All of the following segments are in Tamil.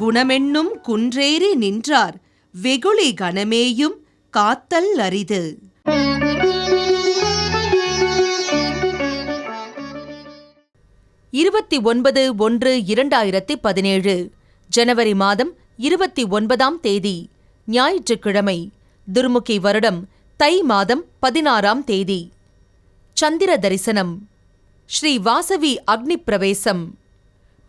குணமென்னும் குன்றேறி நின்றார் வெகுளி கணமேயும் காத்தல் அரிது. 29/1/2017 ஜனவரி மாதம் 29ஆம் தேதி ஞாயிற்றுக்கிழமை. துர்முகி வருடம் தை மாதம் 16ஆம் தேதி. சந்திர தரிசனம். ஸ்ரீ வாசவி அக்னி பிரவேசம்.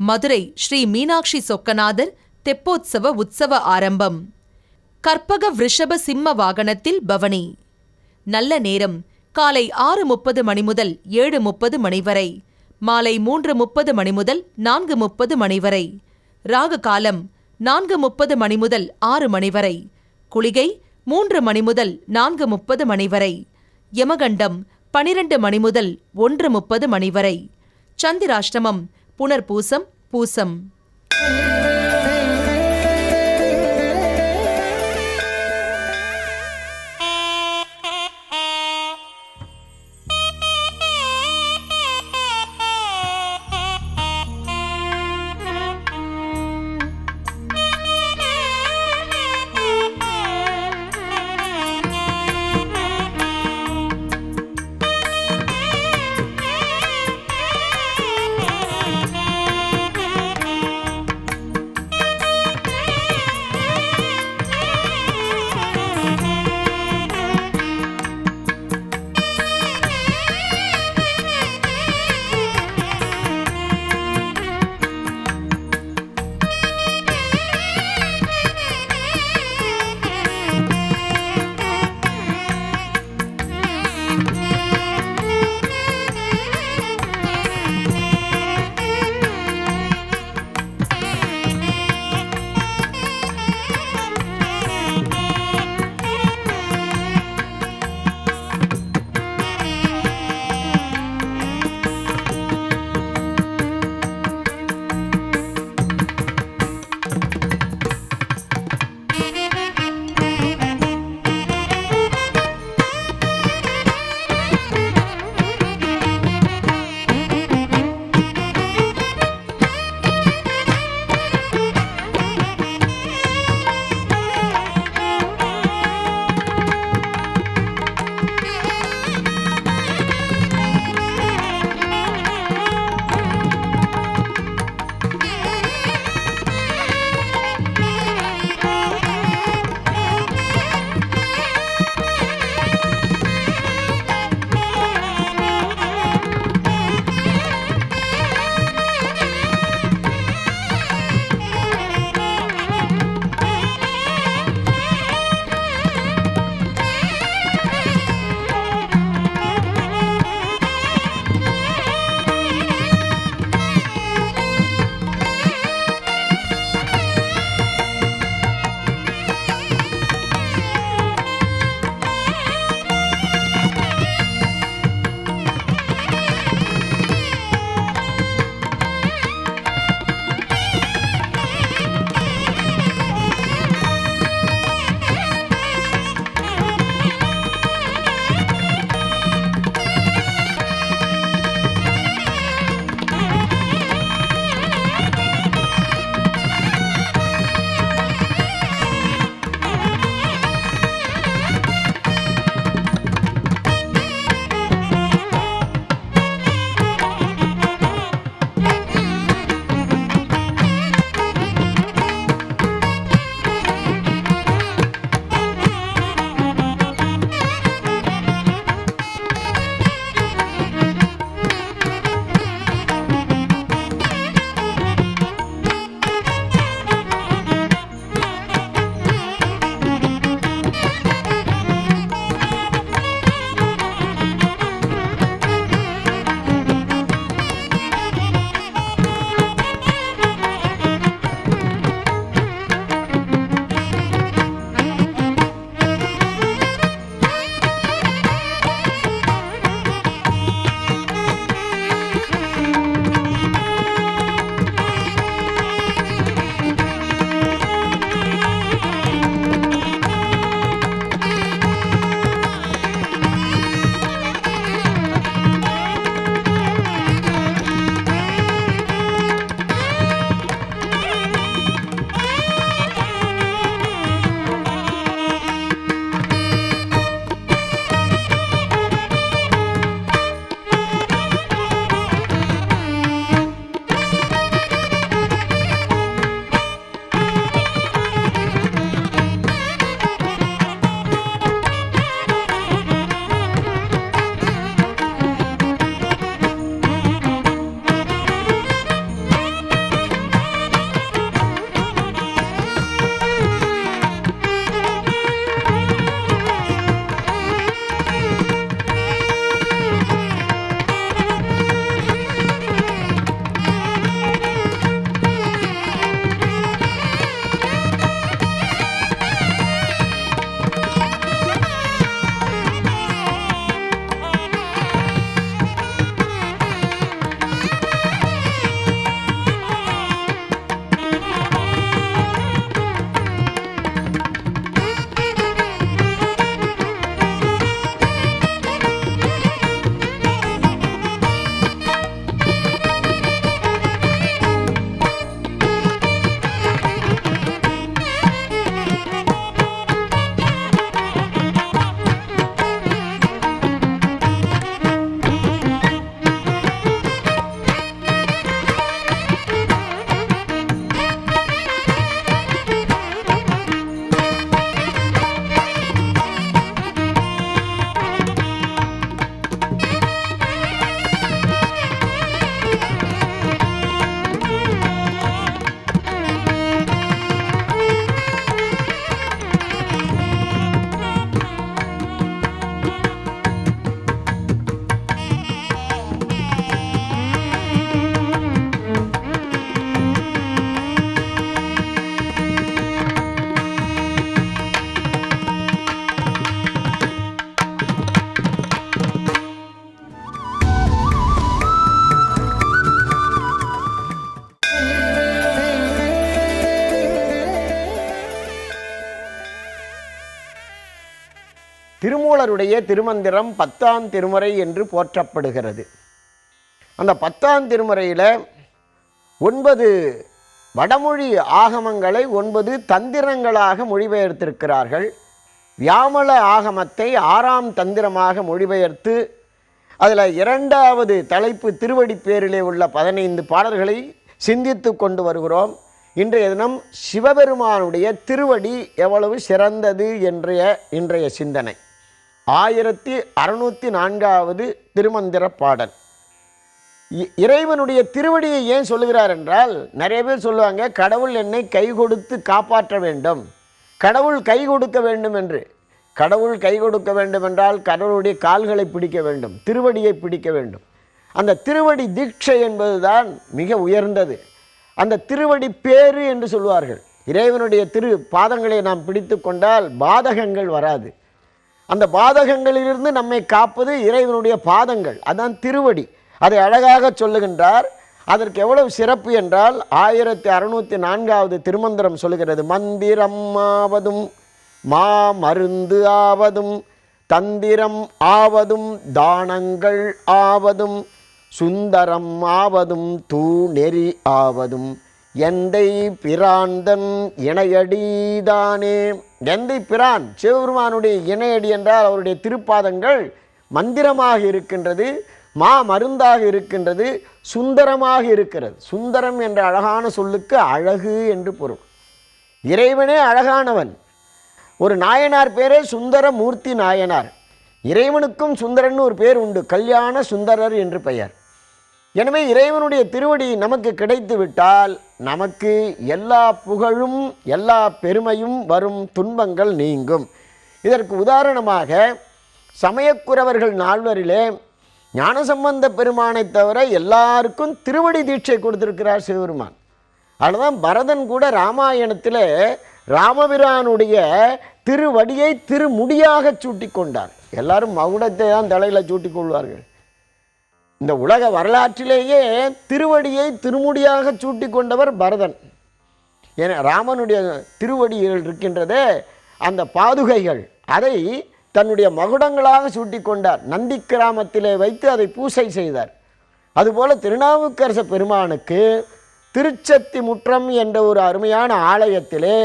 மதுரை ஸ்ரீ மீனாட்சி சொக்கநாதர் தெப்போத்சவ உற்சவ ஆரம்பம். கற்பக விருஷப சிம்ம வாகனத்தில் பவனி. நல்ல நேரம் காலை 6:30 மணி முதல் 7:30 மணி வரை, மாலை 3:30 மணி முதல் 4:30 மணி வரை. ராகு காலம் 4:30 மணி முதல் 6 மணி வரை. குளிகை 3 மணி முதல் 4:30 மணி வரை. யமகண்டம் 12 மணி முதல் 1:30 மணி வரை. சந்திராஷ்டமம் புனர்பூசம் பூசம். திருமூலருடைய திருமந்திரம் 10ஆம் திருமுறை என்று போற்றப்படுகிறது. அந்த 10ஆம் திருமுறையில் 9 வடமொழி ஆகமங்களை 9 தந்திரங்களாக மொழிபெயர்த்திருக்கிறார்கள். வியாமள ஆகமத்தை 6ஆம் தந்திரமாக மொழிபெயர்த்து அதில் 2வது தலைப்பு திருவடி பேரிலே உள்ள 15 பாடல்களை சிந்தித்து கொண்டு வருகிறோம். இன்றைய தினம் சிவபெருமானுடைய திருவடி எவ்வளவு சிறந்தது இன்றைய சிந்தனை. 1604வது திருமந்திர பாடல். இறைவனுடைய திருவடியை ஏன் சொல்லுகிறார் என்றால், நிறைய பேர் சொல்லுவாங்க கடவுள் என்னை கை கொடுத்து காப்பாற்ற வேண்டும், கடவுள் கை கொடுக்க வேண்டும் என்று. கடவுள் கை கொடுக்க வேண்டும் என்றால் கடவுளுடைய கால்களை பிடிக்க வேண்டும், திருவடியை பிடிக்க வேண்டும். அந்த திருவடி தீட்சை என்பதுதான் மிக உயர்ந்தது. அந்த திருவடி பேரு என்று சொல்வார்கள். இறைவனுடைய திரு பாதங்களை நாம் பிடித்து கொண்டால் பாதகங்கள் வராது. அந்த பாதகங்களிலிருந்து நம்மை காப்பது இறைவனுடைய பாதங்கள், அதான் திருவடி. அதை அழகாக சொல்லுகின்றார். அதற்கு எவ்வளவு சிறப்பு என்றால் 1604வது திருமந்திரம் சொல்லுகிறது. மந்திரம் ஆவதும் மா மருந்து ஆவதும் தந்திரம் ஆவதும் தானங்கள் ஆவதும் சுந்தரம் ஆவதும் தூ நெறி ஆவதும் எந்தை பிராந்தன் இணையடிதானே. எந்தை பிரான் சிவபெருமானுடைய இணையடி என்றால் அவருடைய திருப்பாதங்கள் மந்திரமாக இருக்கின்றது, மா மருந்தாக இருக்கின்றது, சுந்தரமாக இருக்கிறது. சுந்தரம் என்ற அழகான சொல்லுக்கு அழகு என்று பொருள். இறைவனே அழகானவன். ஒரு நாயனார் பேரே சுந்தரமூர்த்தி நாயனார். இறைவனுக்கும் சுந்தரன் ஒரு பேர் உண்டு, கல்யாண சுந்தரர் என்று பெயர். எனவே இறைவனுடைய திருவடி நமக்கு கிடைத்து விட்டால் நமக்கு எல்லா புகழும் எல்லா பெருமையும் வரும், துன்பங்கள் நீங்கும். இதற்கு உதாரணமாக சமயக்குறவர்கள் 4வரிலே ஞானசம்பந்த பெருமானை தவிர எல்லாருக்கும் திருவடி தீட்சை கொடுத்திருக்கிறார் சிவபெருமான். அதுதான் பரதன் கூட ராமாயணத்தில் ராமபிரானுடைய திருவடியை திருமுடியாக சூட்டி கொண்டார். எல்லாரும் மகுடத்தை தான் தலையில் சூட்டி கொள்வார்கள். இந்த உலக வரலாற்றிலேயே திருவடியை திருமுடியாக சூட்டி கொண்டவர் பரதன். ஏன்னா ராமனுடைய திருவடிகள் இருக்கின்றதே அந்த பாதுகைகள், அதை தன்னுடைய மகுடங்களாக சூட்டி கொண்டார். நந்தி கிராமத்திலே வைத்து அதை பூசை செய்தார். அதுபோல திருநாவுக்கரச பெருமானுக்கு திருச்சத்தி முற்றம் என்ற ஒரு அருமையான ஆலயத்திலே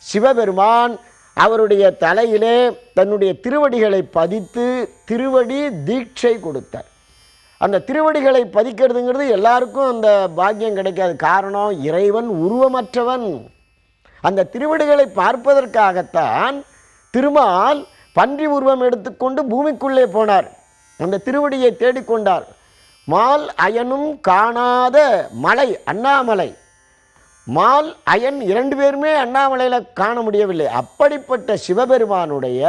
சிவபெருமான் அவருடைய தலையிலே தன்னுடைய திருவடிகளை பதித்து திருவடி தீட்சை கொடுத்தார். அந்த திருவடிகளை பதிக்கிறதுங்கிறது எல்லாருக்கும் அந்த பாக்கியம் கிடைக்காது. காரணம், இறைவன் உருவமற்றவன். அந்த திருவடிகளை பார்ப்பதற்காகத்தான் திருமால் பன்றி உருவம் எடுத்துக்கொண்டு பூமிக்குள்ளே போனார். அந்த திருவடியை தேடிக்கொண்டார். மால் அயனும் காணாத மலை அண்ணாமலை. மால் அயன் 2 பேருமே அண்ணாமலையில் காண முடியவில்லை. அப்படிப்பட்ட சிவபெருமானுடைய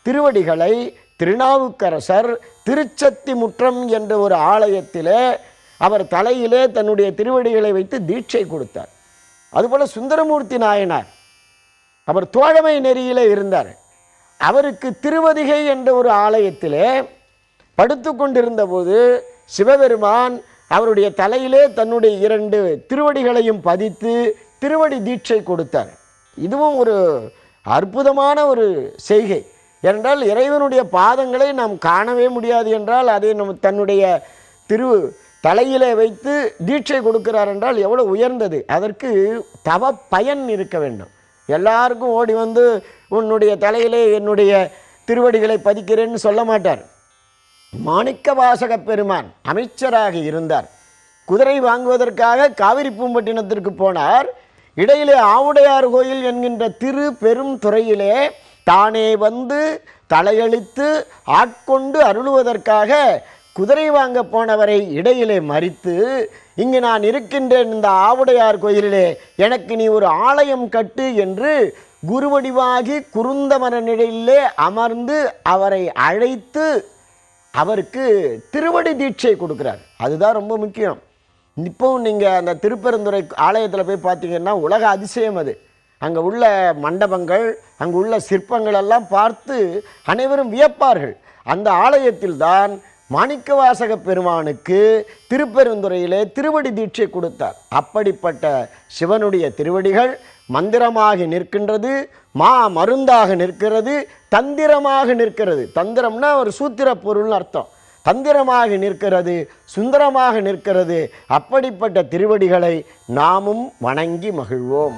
திருவடிகளை திருநாவுக்கரசர் திருச்சத்தி முற்றம் என்ற ஒரு ஆலயத்திலே அவர் தலையிலே தன்னுடைய திருவடிகளை வைத்து தீட்சை கொடுத்தார். அதுபோல் சுந்தரமூர்த்தி நாயனார் அவர் தோழமை நெறியிலே இருந்தார். அவருக்கு திருவதிகை என்ற ஒரு ஆலயத்திலே படுத்து கொண்டிருந்த போது சிவபெருமான் அவருடைய தலையிலே தன்னுடைய 2 திருவடிகளையும் பதித்து திருவடி தீட்சை கொடுத்தார். இதுவும் ஒரு அற்புதமான ஒரு செய்கை. என்றால் இறைவனுடைய பாதங்களை நாம் காணவே முடியாது என்றால் அதை தன்னுடைய தலையிலே வைத்து தீட்சை கொடுக்கிறார் என்றால் எவ்வளோ உயர்ந்தது. அதற்கு தவ பயன் இருக்க வேண்டும். எல்லாருக்கும் ஓடி வந்து உன்னுடைய தலையிலே என்னுடைய திருவடிகளை பதிக்கிறேன்னு சொல்ல மாட்டார். மாணிக்க வாசக பெருமான் அமைச்சராக இருந்தார். குதிரை வாங்குவதற்காக காவிரி பூம்பட்டினத்திற்கு போனார். இடையிலே ஆவுடையார் கோயில் என்கின்ற திரு பெரும் துறையிலே தானே வந்து தலையளித்து ஆட்கொண்டு அருளுவதற்காக குதிரை வாங்க போனவரை இடையிலே மறித்து, இங்கு நான் இருக்கின்றேன் இந்த ஆவுடையார் கோயிலிலே, எனக்கு நீ ஒரு ஆலயம் கட்டு என்று குருவடிவாகி குருந்தமர நிலையிலே அமர்ந்து அவரை அழைத்து அவருக்கு திருவடி தீட்சை கொடுக்குறார். அதுதான் ரொம்ப முக்கியம். இப்போவும் நீங்கள் அந்த திருப்பெருந்துறை ஆலயத்தில் போய் பார்த்தீங்கன்னா உலக அதிசயம் அது. அங்கே உள்ள மண்டபங்கள், அங்கே உள்ள சிற்பங்கள் எல்லாம் பார்த்து அனைவரும் வியப்பார்கள். அந்த ஆலயத்தில் தான் மாணிக்கவாசக பெருமானுக்கு திருப்பெருந்துறையிலே திருவடி தீட்சை கொடுத்தார். அப்படிப்பட்ட சிவனுடைய திருவடிகள் மந்திரமாகி நிற்கின்றது, மா மருந்தாக நிற்கிறது, தந்திரமாக நிற்கிறது. தந்திரம்னா ஒரு சூத்திர பொருள்னு அர்த்தம். தந்திரமாக நிற்கிறது, சுந்தரமாக நிற்கிறது. அப்படிப்பட்ட திருவடிகளை நாமும் வணங்கி மகிழ்வோம்.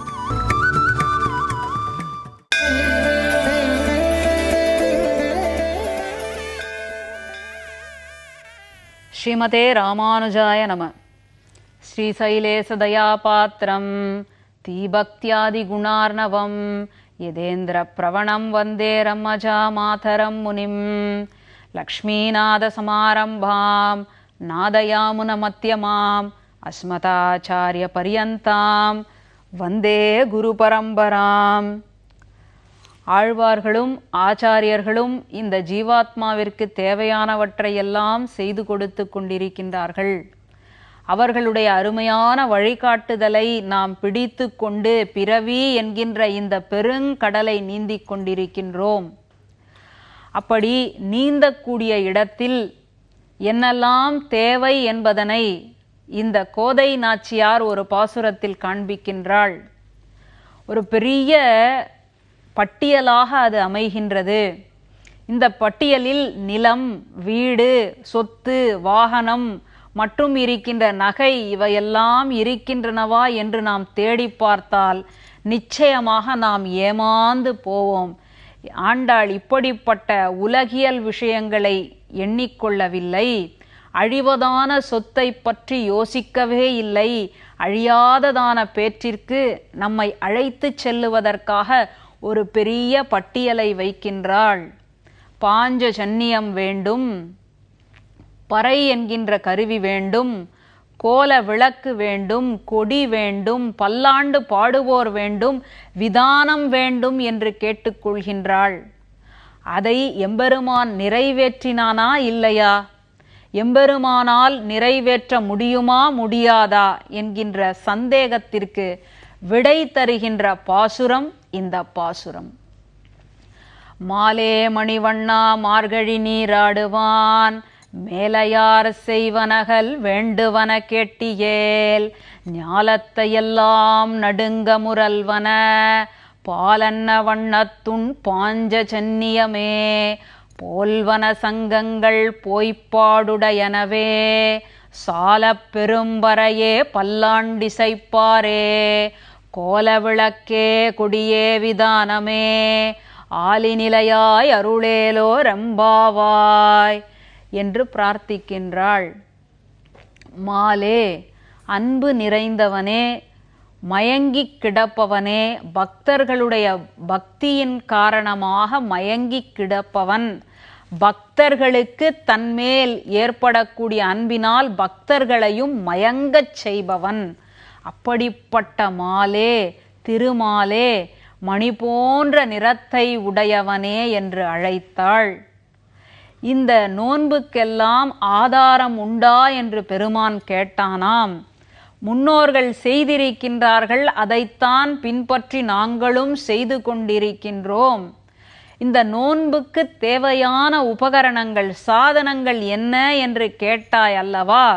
ஸ்ரீமதே ராமானுஜாய நம. ஸ்ரீசைலேசதயாபாத்திரம் தீபக்தியாதிகுணார்ணவம் யதேந்திர பிரவணம் வந்தே ரம்மஜா மாதரம் முனிம் லக்ஷ்மீநாதசமாரம்பாம் நாதயாமுனமத்யமாம் அஸ்மதாச்சாரிய பரியந்தாம் வந்தே குரு பரம்பராம். ஆழ்வார்களும் ஆச்சாரியர்களும் இந்த ஜீவாத்மாவிற்கு தேவையானவற்றையெல்லாம் செய்து கொடுத்து கொண்டிருக்கின்றார்கள். அவர்களுடைய அருமையான வழிகாட்டுதலை நாம் பிடித்து கொண்டு பிறவி என்கின்ற இந்த பெருங்கடலை நீந்திக் கொண்டிருக்கின்றோம். அப்படி நீந்தக்கூடிய இடத்தில் என்னெல்லாம் தேவை என்பதனை இந்த கோதை நாச்சியார் ஒரு பாசுரத்தில் காண்பிக்கின்றாள். ஒரு பெரிய பட்டியலாக அது அமைகின்றது. இந்த பட்டியலில் நிலம், வீடு, சொத்து, வாகனம் மற்றும் இருக்கின்ற நகை இவையெல்லாம் இருக்கின்றனவா என்று நாம் தேடி பார்த்தால் நிச்சயமாக நாம் ஏமாந்து போவோம். ஆண்டாள் இப்படிப்பட்ட உலகியல் விஷயங்களை எண்ணிக்கொள்ளவில்லை. அழிவதான சொத்தை பற்றி யோசிக்கவே இல்லை. அழியாததான பேற்றிற்கு நம்மை அழைத்து செல்லுவதற்காக ஒரு பெரிய பட்டியலை வைக்கின்றாள். பாஞ்சஜன்யம் வேண்டும், பறை என்கின்ற கருவி வேண்டும், கோல விளக்கு வேண்டும், கொடி வேண்டும், பல்லாண்டு பாடுவோர் வேண்டும், விதானம் வேண்டும் என்று கேட்டுக்கொள்கின்றாள். அதை எம்பெருமான் நிறைவேற்றினானா இல்லையா? எம்பெருமானால் நிறைவேற்ற முடியுமா முடியாதா என்கின்ற சந்தேகத்திற்கு விடை தருகின்ற பாசுரம் இந்த பாசுரம். மாலே மணிவண்ணா மார்கழி நீராடுவான் மேலையார் செய்வனகல் வேண்டுவன கேட்டியேல் ஞாலத்தையெல்லாம் நடுங்க முரல்வன பாலன்ன வண்ணத்துன் பாஞ்சஜன்னியமே போல்வன சங்கங்கள் போய்ப்பாடுடையனவே சாலப் பெரும்பறையே பல்லாண்டிசைப்பாரே கோலவிளக்கே கொடியே விதானமே ஆலிநிலையாய் அருளேலோ ரம்பாவாய் என்று பிரார்த்திக்கின்றாள். மாலே, அன்பு நிறைந்தவனே, மயங்கி கிடப்பவனே, பக்தர்களுடைய பக்தியின் காரணமாக மயங்கி கிடப்பவன், பக்தர்களுக்கு தன்மேல் ஏற்படக்கூடிய அன்பினால் பக்தர்களையும் மயங்கச் செய்பவன், அப்படிப்பட்ட மாலே, திருமாலே, மணி போன்ற நிறத்தை உடையவனே என்று அழைத்தாள். இந்த நோன்புக்கெல்லாம் ஆதாரம் உண்டா என்று பெருமான் கேட்டானாம். முன்னோர்கள் செய்திருக்கின்றார்கள், அதைத்தான் பின்பற்றி நாங்களும் செய்து கொண்டிருக்கின்றோம். இந்த நோன்புக்கு தேவையான உபகரணங்கள், சாதனங்கள் என்ன என்று கேட்டாய் அல்லவா?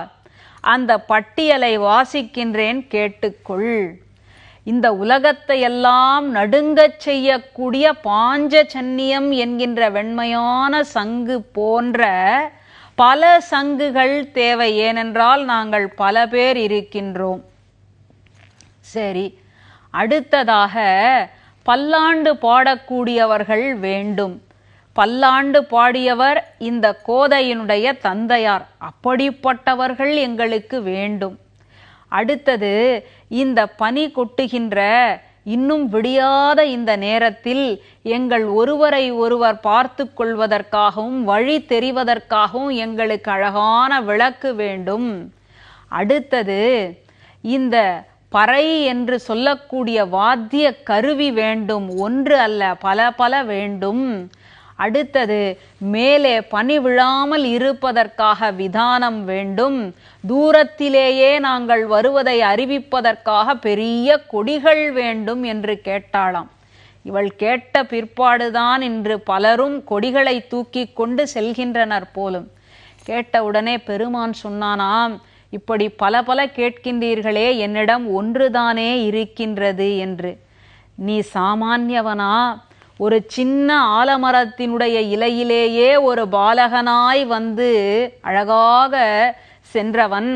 அந்த பட்டியலை வாசிக்கின்றேன், கேட்டுக்கொள். இந்த உலகத்தை எல்லாம் நடுங்கச் செய்யக்கூடிய பாஞ்சஜன்யம் என்கின்ற வெண்மையான சங்கு போன்ற பல சங்குகள் தேவை. ஏனென்றால் நாங்கள் பல பேர் இருக்கின்றோம். சரி, அடுத்ததாக பல்லாண்டு பாடக்கூடியவர்கள் வேண்டும். பல்லாண்டு பாடியவர் இந்த கோதையினுடைய தந்தையார், அப்படிப்பட்டவர்கள் எங்களுக்கு வேண்டும். அடுத்தது, இந்த பனி கொட்டுகின்ற இன்னும் விடியாத இந்த நேரத்தில் எங்கள் ஒருவரை ஒருவர் பார்த்து கொள்வதற்காகவும் வழி தெரிவதற்காகவும் எங்களுக்கு அழகான விளக்கு வேண்டும். அடுத்தது, இந்த பறை என்று சொல்லக்கூடிய வாத்திய கருவி வேண்டும். ஒன்று அல்ல, பல பல வேண்டும். அடுத்தது, மேலே பனி விழாமல் இருப்பதற்காக விதானம் வேண்டும். தூரத்திலேயே நாங்கள் வருவதை அறிவிப்பதற்காக பெரிய கொடிகள் வேண்டும் என்று கேட்டாளாம். இவள் கேட்ட பிற்பாடுதான் இன்று பலரும் கொடிகளை தூக்கி கொண்டு செல்கின்றனர் போலும். கேட்டவுடனே பெருமான் சொன்னானாம், இப்படி பல பல கேட்கின்றீர்களே, என்னிடம் ஒன்றுதானே இருக்கின்றது என்று. நீ சாமானியவனா? ஒரு சின்ன ஆலமரத்தினுடைய இலையிலேயே ஒரு பாலகனாய் வந்து அழகாக சென்றவன்,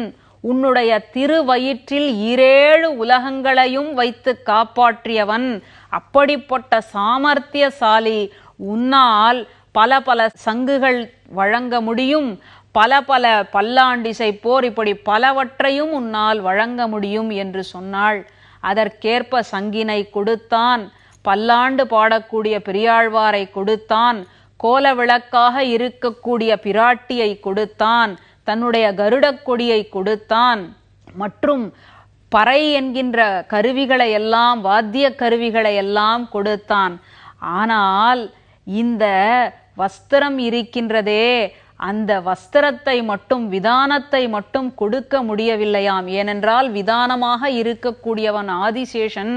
உன்னுடைய திருவயிற்றில் 7 உலகங்களையும் வைத்து காப்பாற்றியவன், அப்படிப்பட்ட சாமர்த்தியசாலி, உன்னால் பல பல சங்குகள் வழங்க முடியும், பல பல பல்லாண்டிசை போர், இப்படி பலவற்றையும் உன்னால் வழங்க முடியும் என்று சொன்னாள். அதற்கேற்ப சங்கினை கொடுத்தான், பல்லாண்டு பாடக்கூடிய பெரியாழ்வாரை கொடுத்தான், கோல விளக்காக இருக்கக்கூடிய பிராட்டியை கொடுத்தான், தன்னுடைய கருடக் கொடியை கொடுத்தான், மற்றும் பறை என்கின்ற கருவிகளை எல்லாம், வாத்திய கருவிகளை எல்லாம் கொடுத்தான். ஆனால் இந்த வஸ்திரம் இருக்கின்றதே, அந்த வஸ்திரத்தை மட்டும், விதானத்தை மட்டும் கொடுக்க முடியவில்லையாம். ஏனென்றால் விதானமாக இருக்கக்கூடியவன் ஆதிசேஷன்.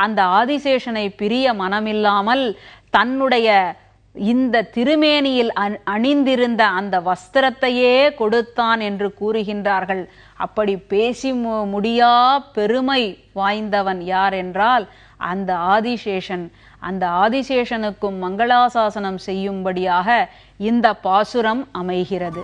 அந்த ஆதிசேஷனை பிரிய மனமில்லாமல் தன்னுடைய இந்த திருமேனியில் அணிந்திருந்த அந்த வஸ்திரத்தையே கொடுத்தான் என்று கூறுகின்றார்கள். அப்படி பேசி முடியா பெருமை வாய்ந்தவன் யார் என்றால் அந்த ஆதிசேஷன். அந்த ஆதிசேஷனுக்கும் மங்களாசாசனம் செய்யும்படியாக இந்த பாசுரம் அமைகிறது.